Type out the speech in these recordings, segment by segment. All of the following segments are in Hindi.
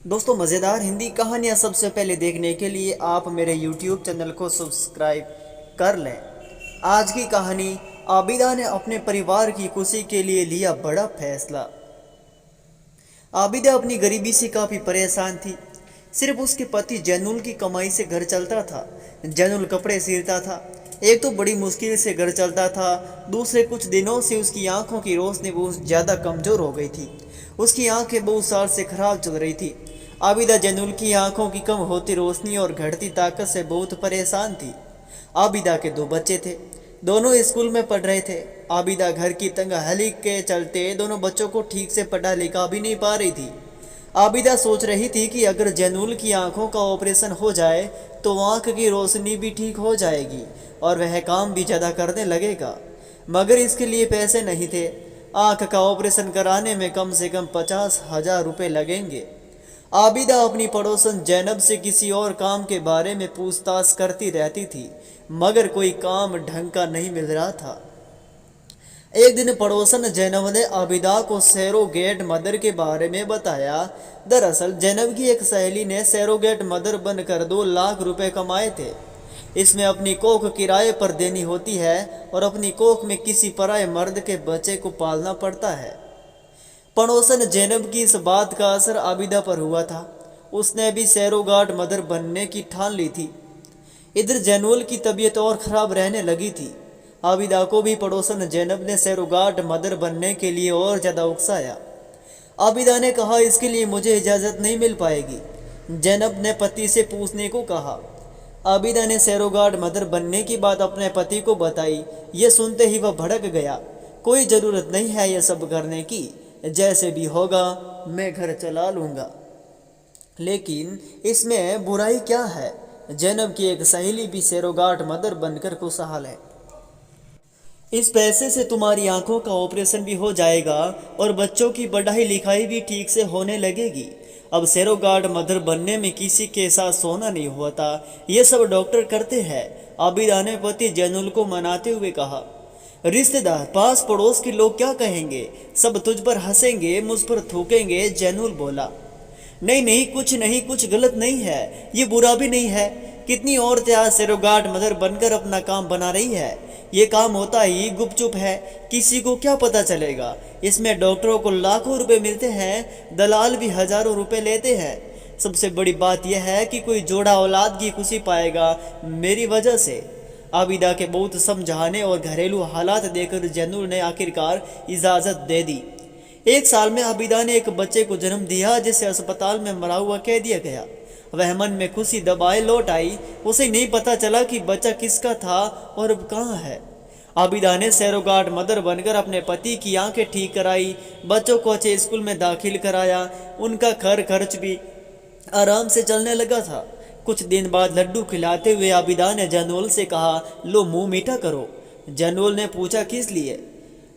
दोस्तों, मज़ेदार हिंदी कहानियाँ सबसे पहले देखने के लिए आप मेरे YouTube चैनल को सब्सक्राइब कर लें। आज की कहानी, आबिदा ने अपने परिवार की खुशी के लिए लिया बड़ा फैसला। आबिदा अपनी गरीबी से काफ़ी परेशान थी। सिर्फ उसके पति जैनुल की कमाई से घर चलता था। जैनुल कपड़े सिलता था। एक तो बड़ी मुश्किल से घर चलता था, दूसरे कुछ दिनों से उसकी आंखों की रोशनी बहुत ज़्यादा कमज़ोर हो गई थी। उसकी आंखें बहुत साल से खराब चल रही थी। आबिदा जैनुल की आंखों की कम होती रोशनी और घटती ताकत से बहुत परेशान थी। आबिदा के दो बच्चे थे, दोनों स्कूल में पढ़ रहे थे। आबिदा घर की तंगहाली के चलते दोनों बच्चों को ठीक से पढ़ा लिखा भी नहीं पा रही थी। आबिदा सोच रही थी कि अगर जैनुल की आंखों का ऑपरेशन हो जाए तो आंख की रोशनी भी ठीक हो जाएगी और वह काम भी ज़्यादा करने लगेगा, मगर इसके लिए पैसे नहीं थे। आंख का ऑपरेशन कराने में कम से कम 50,000 रुपये लगेंगे। आबिदा अपनी पड़ोसन जैनब से किसी और काम के बारे में पूछताछ करती रहती थी, मगर कोई काम ढंग का नहीं मिल रहा था। एक दिन पड़ोसन जैनब ने आबिदा को सैरोगेट मदर के बारे में बताया। दरअसल जैनब की एक सहेली ने सैरोगेट मदर बनकर 2 लाख रुपए कमाए थे। इसमें अपनी कोख किराए पर देनी होती है और अपनी कोख में किसी पराये मर्द के बच्चे को पालना पड़ता है। पड़ोसन जैनब की इस बात का असर आबिदा पर हुआ था। उसने भी सैरोगाट मदर बनने की ठान ली थी। इधर जैनुल की तबीयत और ख़राब रहने लगी थी। आबिदा को भी पड़ोसन जैनब ने सैरोगाट मदर बनने के लिए और ज़्यादा उकसाया। आबिदा ने कहा, इसके लिए मुझे इजाज़त नहीं मिल पाएगी। जैनब ने पति से पूछने को कहा। आबिदा ने सैरोगाट मदर बनने की बात अपने पति को बताई। ये सुनते ही वह भड़क गया। कोई ज़रूरत नहीं है ये सब करने की, जैसे भी होगा मैं घर चला लूँगा। लेकिन इसमें बुराई क्या है? जैनब की एक सहेली भी सैरोगाट मदर बनकर खुशहाल है। इस पैसे से तुम्हारी आंखों का ऑपरेशन भी हो जाएगा और बच्चों की पढ़ाई लिखाई भी ठीक से होने लगेगी। अब सैरोगाट मदर बनने में किसी के साथ सोना नहीं होता, ये सब डॉक्टर करते हैं। आबिदा ने पति जैनुल को मनाते हुए कहा। रिश्तेदार, पास पड़ोस के लोग क्या कहेंगे? सब तुझ पर हंसेंगे, मुझ पर थूकेंगे। जैनुल बोला। नहीं नहीं, कुछ नहीं, कुछ गलत नहीं है, ये बुरा भी नहीं है। कितनी औरतें आज सैरोगाट मदर बनकर अपना काम बना रही है। ये काम होता ही गुपचुप है, किसी को क्या पता चलेगा। इसमें डॉक्टरों को लाखों रुपए मिलते हैं, दलाल भी हजारों रुपए लेते हैं। सबसे बड़ी बात यह है कि कोई जोड़ा औलाद की खुशी पाएगा मेरी वजह से। आबिदा के बहुत समझाने और घरेलू हालात देखकर जैनुल ने आखिरकार इजाज़त दे दी। 1 साल में आबिदा ने एक बच्चे को जन्म दिया, जिसे अस्पताल में मरा हुआ कह दिया गया। वह मन में खुशी दबाए लौट आई। उसे नहीं पता चला कि बच्चा किसका था और अब कहाँ है। आबिदा ने सैरोगाट मदर बनकर अपने पति की आंखें ठीक कराई, बच्चों को अच्छे स्कूल में दाखिल कराया। उनका खर्च भी आराम से चलने लगा था। कुछ दिन बाद लड्डू खिलाते हुए आबिदा ने जैनुल से कहा, लो मुंह मीठा करो। जैनुल ने पूछा, किस लिए?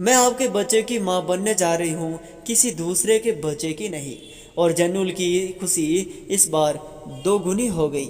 मैं आपके बच्चे की माँ बनने जा रही हूँ, किसी दूसरे के बच्चे की नहीं। और जैनुल की खुशी इस बार दोगुनी हो गई।